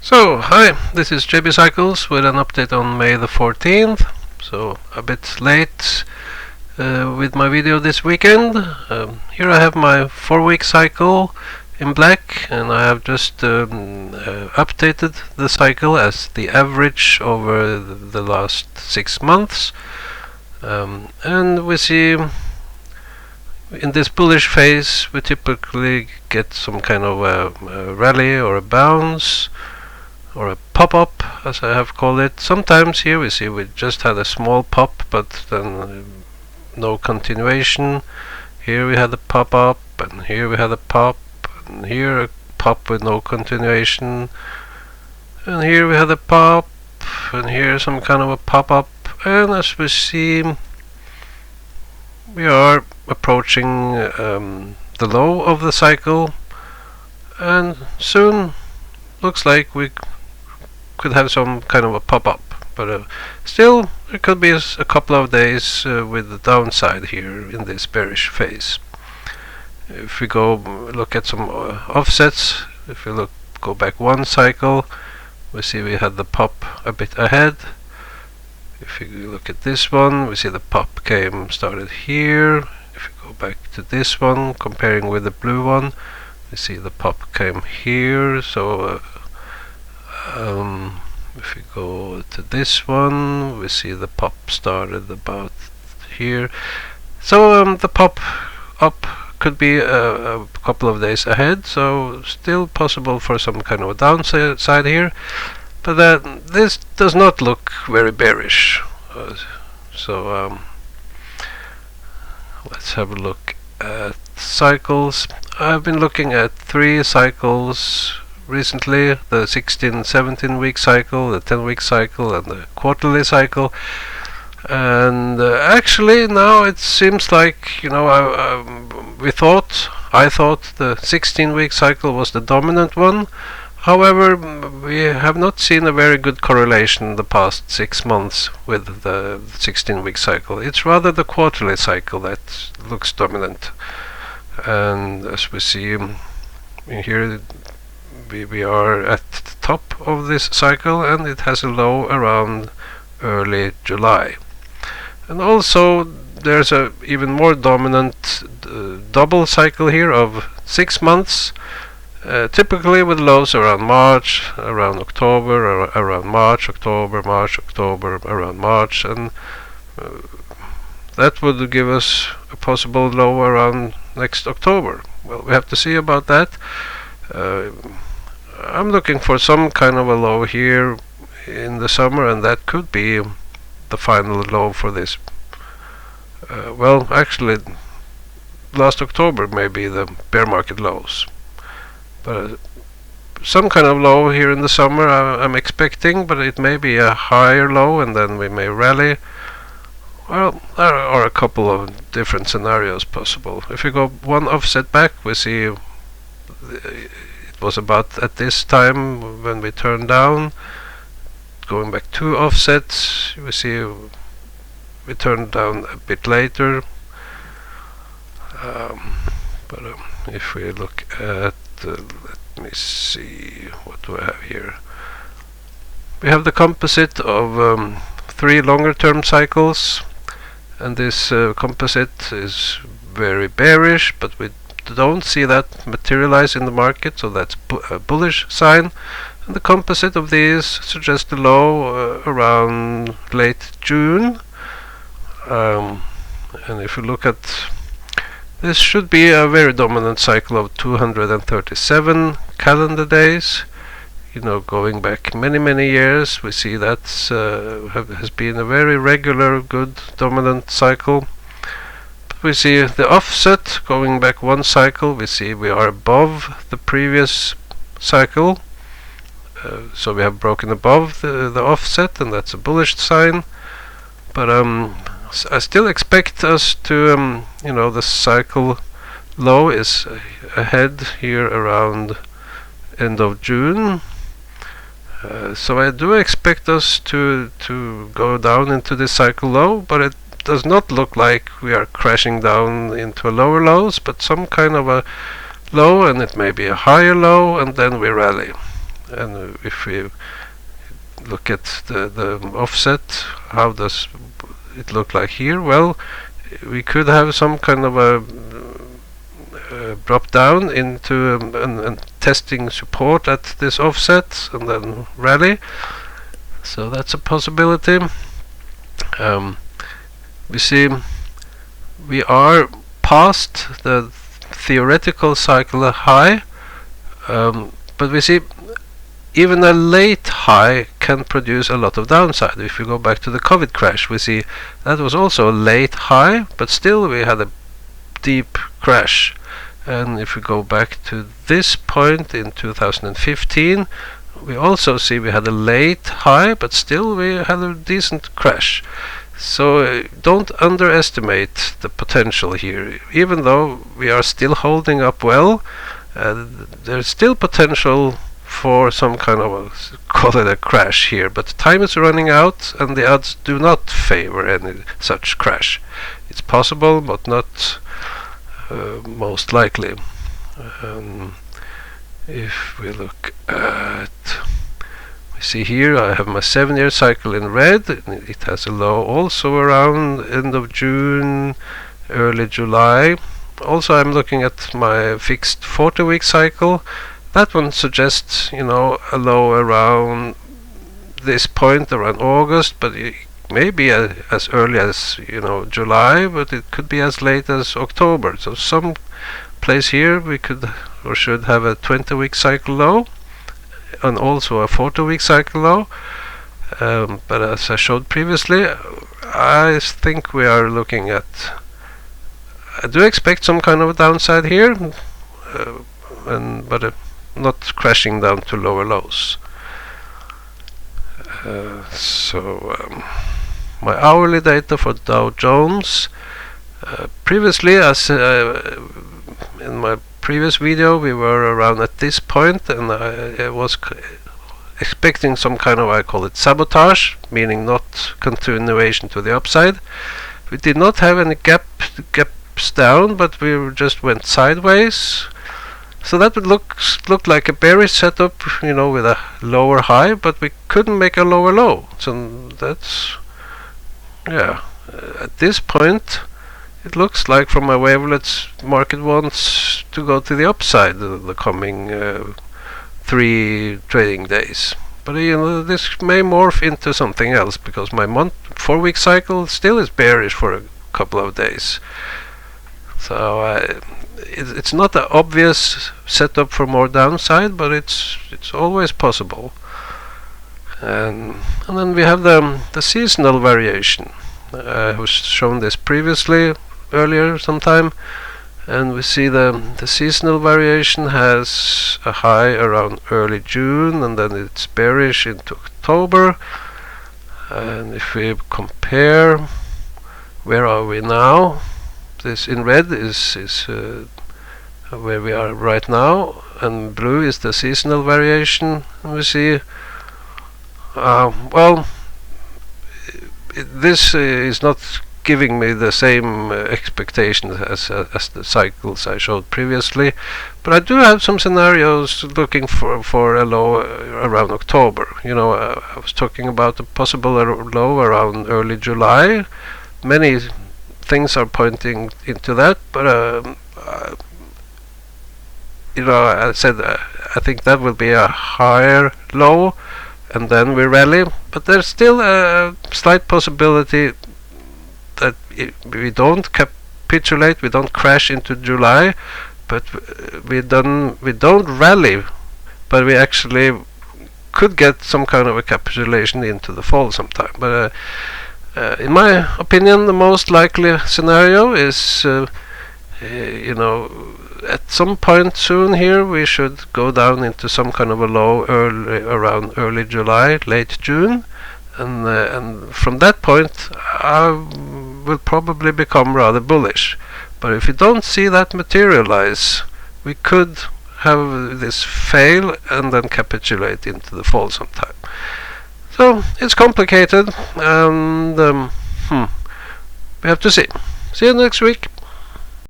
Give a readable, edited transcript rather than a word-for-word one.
So, hi, this is JB Cycles with an update on May the 14th. So, a bit late with my video this weekend. Here I have my 4-week cycle in black, and I have just updated the cycle as the average over the last 6 months. And we see in this bullish phase we typically get some kind of a rally or a bounce or a pop-up, as I have called it. Sometimes here we see we just had a small pop, but then no continuation. Here we had a pop-up, and here we had a pop, and here a pop with no continuation, and here we had a pop, and here some kind of a pop-up. And as we see, we are approaching the low of the cycle, and soon looks like we could have some kind of a pop-up, but still it could be a couple of days with the downside here in this bearish phase. If we go look at some offsets, if we go back one cycle, we see we had the pop a bit ahead. If we look at this one, we see the pop started here. If we go back to this one, comparing with the blue one, we see the pop came here. So if we go to this one, we see the pop started about here. So the pop up could be a couple of days ahead, so still possible for some kind of a downside here, but this does not look very bearish. So let's have a look at cycles. I've been looking at 3 cycles recently: the 16-17 week cycle, the 10-week cycle, and the quarterly cycle. And actually now it seems like, I thought the 16-week cycle was the dominant one. However, we have not seen a very good correlation in the past 6 months with the 16-week cycle. It's rather the quarterly cycle that looks dominant. And as we see here, we are at the top of this cycle, and it has a low around early July. And also there's a even more dominant double cycle here of 6 months, typically with lows around March, around October, around March, October, around March, and that would give us a possible low around next October. Well, we have to see about that. I'm looking for some kind of a low here in the summer, and that could be the final low for this. Well, actually, last October may be the bear market lows, but some kind of low here in the summer I'm expecting, but it may be a higher low, and then we may rally. Well, there are a couple of different scenarios possible. If we go one offset back, we see it was about at this time when we turned down. Going back 2 offsets, we see we turned down a bit later. But if we look at, let me see, what do I have here? We have the composite of 3 longer term cycles, and this composite is very bearish, but we don't see that materialize in the market, so that's a bullish sign. And the composite of these suggests a low around late June. And if you look at this, should be a very dominant cycle of 237 calendar days. Going back many years, we see that has been a very regular, good, dominant cycle. We see the offset going back one cycle. We see we are above the previous cycle, so we have broken above the offset, and that's a bullish sign. But I still expect us to, the cycle low is ahead here around end of June. So I do expect us to go down into this cycle low, but it does not look like we are crashing down into lower lows, but some kind of a low, and it may be a higher low, and then we rally. and if we look at the offset, how does it look like here? Well, we could have some kind of a drop down into and testing support at this offset and then rally, so that's a possibility. We see we are past the theoretical cycle high, but we see even a late high can produce a lot of downside. If we go back to the COVID crash, we see that was also a late high, but still we had a deep crash. And if we go back to this point in 2015, we also see we had a late high, but still we had a decent crash. So don't underestimate the potential here. Even though we are still holding up well, there's still potential for some kind of call it a crash here, but time is running out and the odds do not favor any such crash. It's possible, but not most likely. If we look at, we see here I have my 7-year cycle in red. It has a low also around end of June, early July. Also I'm looking at my fixed 40-week cycle. That one suggests, a low around this point, around August, but it may be as early as, July, but it could be as late as October. So some place here we could or should have a 20-week cycle low and also a 40-week cycle low. But as I showed previously, I think we are looking at, I do expect some kind of a downside here, but not crashing down to lower lows. My hourly data for Dow Jones, previously, as in my previous video, we were around at this point, and I was expecting some kind of, I call it sabotage, meaning not continuation to the upside. We did not have any gaps down, but we just went sideways. So that would look like a bearish setup, with a lower high, but we couldn't make a lower low. So that's, at this point, it looks like from my wavelets, market wants to go to the upside the coming 3 trading days. But this may morph into something else, because my 4-week cycle still is bearish for a couple of days. So it's not an obvious setup for more downside, but it's always possible. And then we have the seasonal variation. I was shown this previously earlier sometime, and we see the seasonal variation has a high around early June, and then it's bearish into October. And if we compare, where are we now? This in red is where we are right now, and blue is the seasonal variation. And we see, this is not giving me the same expectations as the cycles I showed previously, but I do have some scenarios looking for a low around October. I was talking about a possible low around early July. Many things are pointing into that, but I said I think that will be a higher low, and then we rally. But there's still a slight possibility that we don't capitulate, we don't crash into July, but we don't rally, but we actually could get some kind of a capitulation into the fall sometime. But in my opinion, the most likely scenario is, at some point soon here we should go down into some kind of a low around early July, late June, and from that point I will probably become rather bullish. But if you don't see that materialize, we could have this fail and then capitulate into the fall sometime. So it's complicated, and we have to see. See you next week.